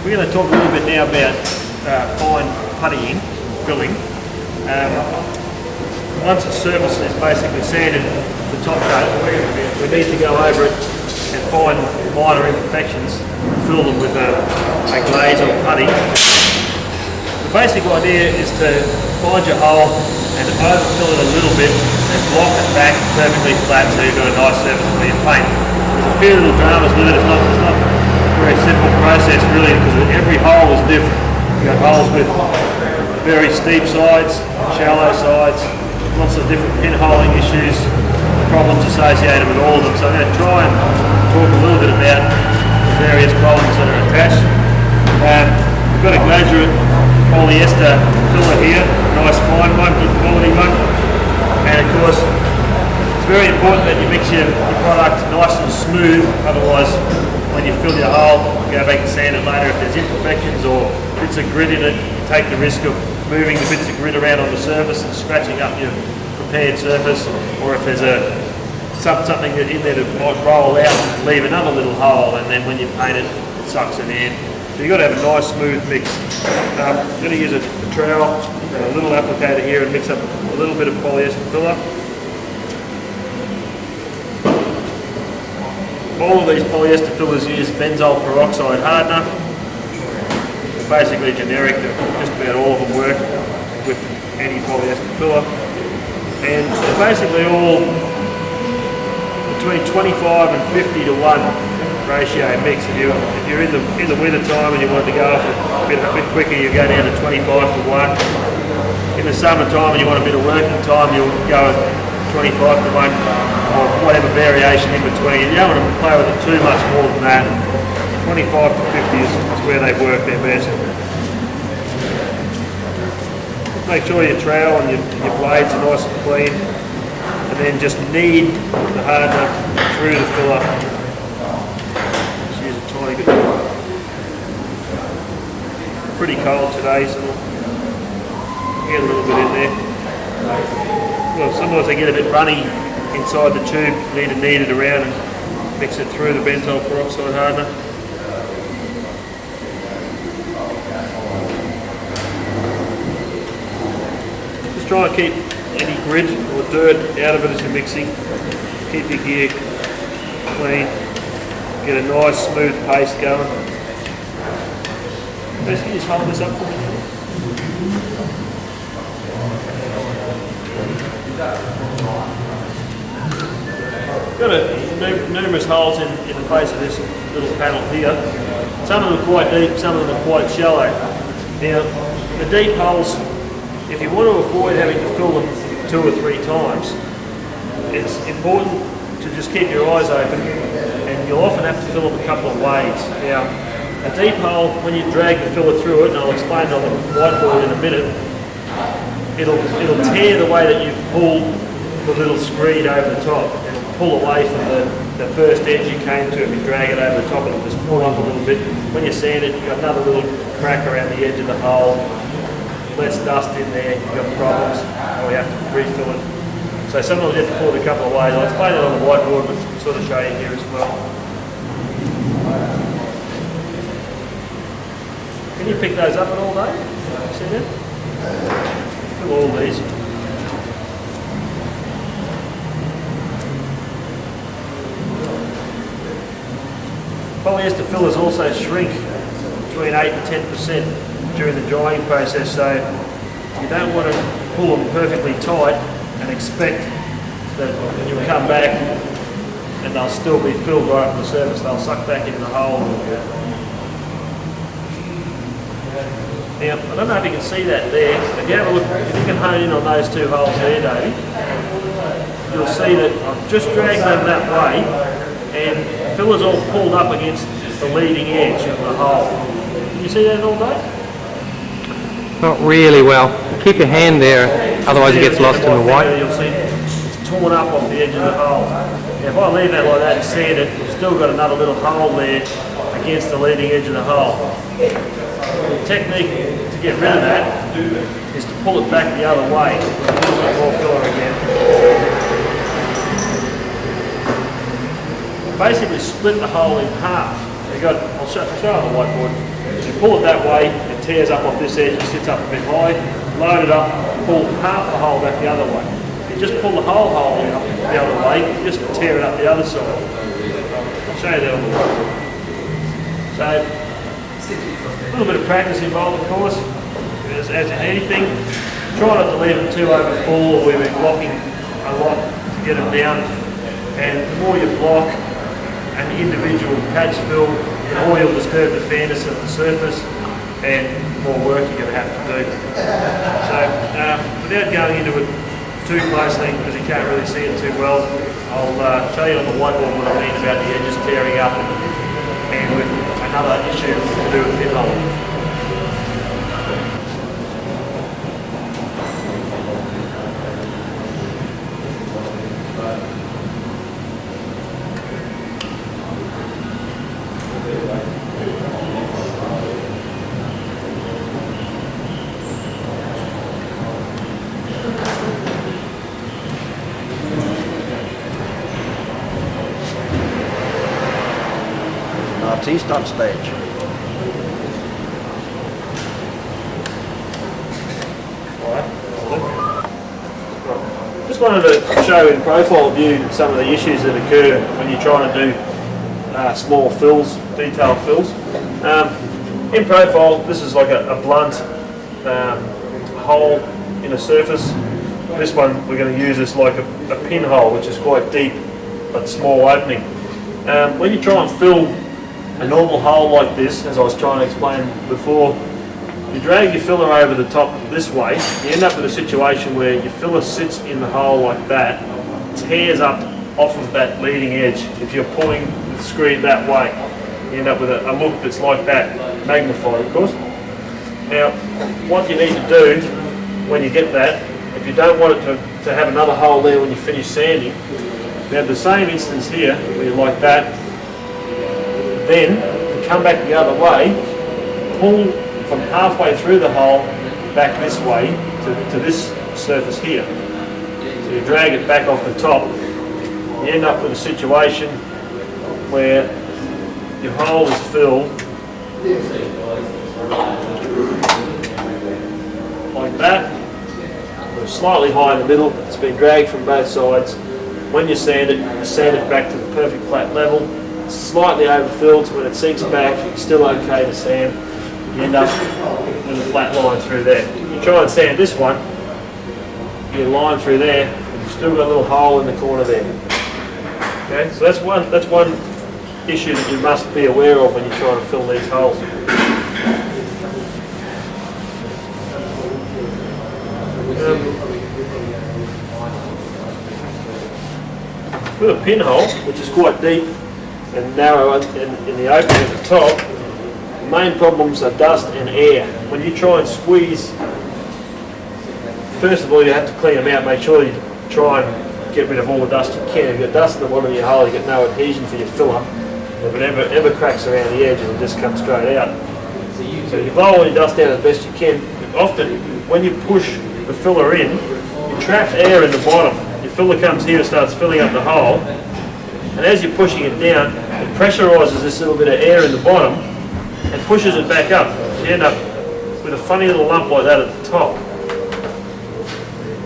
We're going to talk a little bit now about fine puttying, filling. Once the surface is basically sanded, the top coat, we need to go over it and find minor imperfections, fill them with a glaze or putty. The basic idea is to find your hole and overfill it a little bit and block it back perfectly flat so you've got a nice surface for your paint. There's a few little dramas with it. It's not a very simple process really, because every hole is different. You've got holes with very steep sides, shallow sides, lots of different pinholing issues, problems associated with all of them. So I'm going to try and talk a little bit about the various problems that are attached. We've got a Glasurit polyester filler here, nice fine one, good quality one. And of course, it's very important that you mix your product nice and smooth, otherwise when you fill your hole, go back and sand it later. If there's imperfections or bits of grit in it, you take the risk of moving the bits of grit around on the surface and scratching up your prepared surface, or if there's something in there that might roll out and leave another little hole, and then when you paint it, it sucks it in. So you've got to have a nice smooth mix. I'm going to use a trowel and a little applicator here and mix up a little bit of polyester filler. All of these polyester fillers use benzoyl peroxide hardener. They're basically generic, just about all of them work with any polyester filler. And they're basically all between 25 and 50 to 1 ratio mix. If you're in the winter time and you want to go off a bit quicker, you go down to 25 to 1. In the summertime and you want a bit of working time, you'll go at 25 to 1 or whatever variation in between. You don't want to play with it too much more than that. 25 to 50 is where they work their best. Just make sure your trowel and your blades are nice and clean, and then just knead the hardener through the filler. Just use a tiny bit. Pretty cold today, so we'll get a little bit in there. Well, sometimes they get a bit runny inside the tube. You need to knead it around and mix it through the benzoyl peroxide hardener. Just try and keep any grit or dirt out of it as you're mixing. Keep your gear clean. Get a nice smooth paste going. Can you just hold this up for me? Got numerous holes in the face of this little panel here. Some of them are quite deep, some of them are quite shallow. Now, the deep holes, if you want to avoid having to fill them 2 or 3 times, it's important to just keep your eyes open, and you'll often have to fill them a couple of ways. Now, a deep hole, when you drag the filler through it, and I'll explain it on the whiteboard in a minute, it'll tear the way that you pull the little screed over the top. It'll pull away from the first edge you came to. If you drag it over the top, it'll just pull up a little bit. When you sand it, you've got another little crack around the edge of the hole. Less dust in there, you've got problems, or you have to refill it. So sometimes you have to pull it a couple of ways. I'll explain it on the whiteboard, but sort of show you here as well. Can you pick those up at all, Dave? See that? Fill all these. Polyester fillers also shrink between 8 and 10% during the drying process, so you don't want to pull them perfectly tight and expect that you'll come back and they'll still be filled right on the surface. They'll suck back into the hole. Now, I don't know if you can see that there. If you have a look, if you can hone in on those 2 holes there, Davey, you'll see that I've just dragged them that way, and the filler's all pulled up against the leading edge of the hole. Can you see that all day? Not really well. Keep your hand there, otherwise it gets lost in the white. You'll see it's torn up off the edge of the hole. Now, if I leave that like that and sand it, you've still got another little hole there against the leading edge of the hole. The technique to get rid of that is to pull it back the other way. A little bit more filler again. Basically split the hole in half. I'll show it on the whiteboard. You pull it that way, it tears up off this edge, it sits up a bit high, load it up, pull half the hole back the other way. You just pull the whole hole out the other way, you just tear it up the other side. I'll show you that on the whiteboard. So, a little bit of practice involved, of course, as in anything. Try not to leave them too over full, where we're blocking a lot to get them down. And the more you block an individual patch fill, the more you'll disturb the fairness of the surface and the more work you're going to have to do. So without going into it too closely, because you can't really see it too well, I'll show you on the whiteboard what I mean about the edges tearing up and with another issue to do with pinhole. Artiste on stage. Just wanted to show in profile view some of the issues that occur when you're trying to do small fills, detailed fills. In profile, this is like a blunt hole in a surface. This one we're going to use as like a pinhole, which is quite deep but small opening. When you try and fill a normal hole like this, as I was trying to explain before, you drag your filler over the top this way, you end up with a situation where your filler sits in the hole like that, tears up off of that leading edge. If you're pulling the screen that way, you end up with a look that's like that, magnified of course. Now, what you need to do when you get that, if you don't want it to have another hole there when you finish sanding, you have the same instance here, where you're like that, then you come back the other way, pull from halfway through the hole back this way to this surface here. So you drag it back off the top, you end up with a situation where your hole is filled like that, slightly high in the middle, it's been dragged from both sides. When you sand it back to the perfect flat level. It's slightly overfilled, so when it sinks back, it's still okay to sand. You end up with a flat line through there. You try and sand this one, you get a line through there, and you've still got a little hole in the corner there. Okay, so that's one issue that you must be aware of when you're trying to fill these holes. With a pinhole, which is quite deep and narrow in the opening at the top, the main problems are dust and air. When you try and squeeze, first of all you have to clean them out, make sure you try and get rid of all the dust you can. If you've got dust in the bottom of your hole, you get no adhesion for your filler. If it ever cracks around the edge, it'll just come straight out. So you blow all your dust out as best you can. Often, when you push the filler in, you trap air in the bottom. Your filler comes here and starts filling up the hole, and as you're pushing it down, it pressurises this little bit of air in the bottom and pushes it back up. So you end up with a funny little lump like that at the top,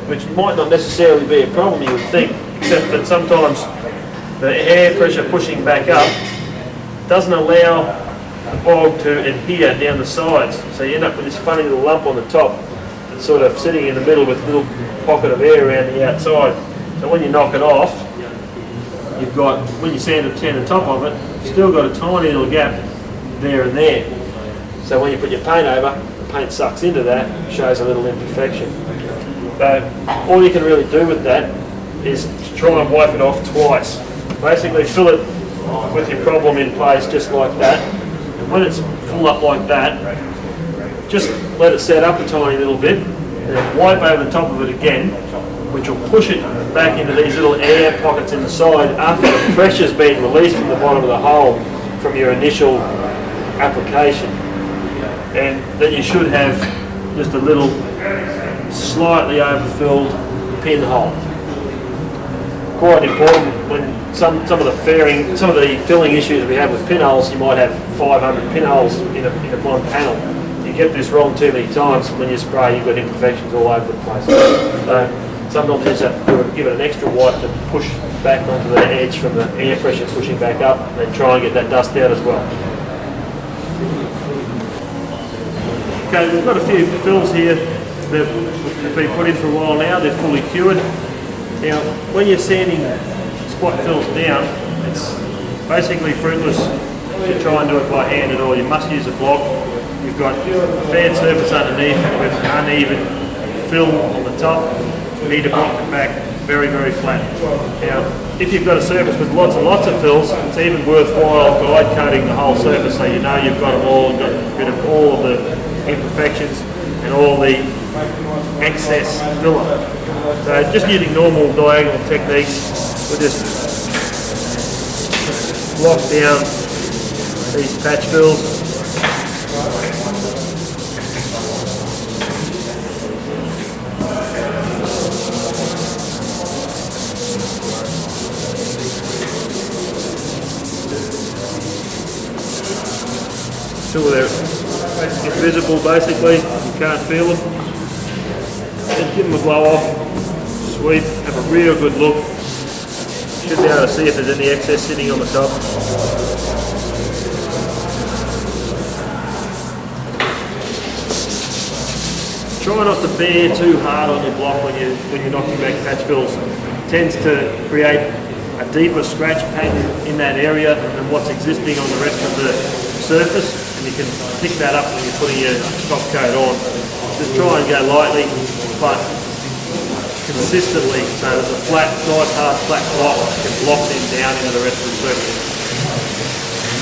which might not necessarily be a problem, you would think, except that sometimes the air pressure pushing back up doesn't allow the bog to adhere down the sides. So you end up with this funny little lump on the top that's sort of sitting in the middle with a little pocket of air around the outside. So when you knock it off, you've got, when you sand the top of it, you've still got a tiny little gap there and there. So when you put your paint over, the paint sucks into that, shows a little imperfection. So all you can really do with that is to try and wipe it off twice. Basically fill it with your problem in place just like that. And when it's full up like that, just let it set up a tiny little bit and then wipe over the top of it again, which will push it back into these little air pockets in the side after the pressure's been released from the bottom of the hole from your initial application. And then you should have just a little slightly overfilled pinhole. quite important when some of the filling issues we have with pinholes. You might have 500 pinholes in a one panel. You get this wrong too many times, when you spray you've got imperfections all over the place. So sometimes you just have to give it an extra wipe to push back onto the edge from the air pressure pushing back up, and then try and get that dust out as well. Okay, we've got a few fills here that have been put in for a while now. They're fully cured. Now, when you're sanding spot fills down, it's basically fruitless to try and do it by hand at all. You must use a block. You've got a fan surface underneath with uneven fill on the top. You need to block it back very, very flat. Now, if you've got a surface with lots and lots of fills, it's even worthwhile guide coating the whole surface so you know you've got them all, got rid of all of the imperfections and all the excess filler. So just using normal diagonal techniques, we'll just lock down these patch fills. Until they're invisible basically, you can't feel them. Then give them a blow off, sweep, have a real good look. You should be able to see if there's any excess sitting on the top. Try not to bear too hard on your block when you're knocking back patch fills. It tends to create a deeper scratch pattern in that area than what's existing on the rest of the surface, and you can pick that up when you're putting your top coat on. Just try and go lightly but consistently so that the flat, nice hard flat block can lock them down into the rest of the surface.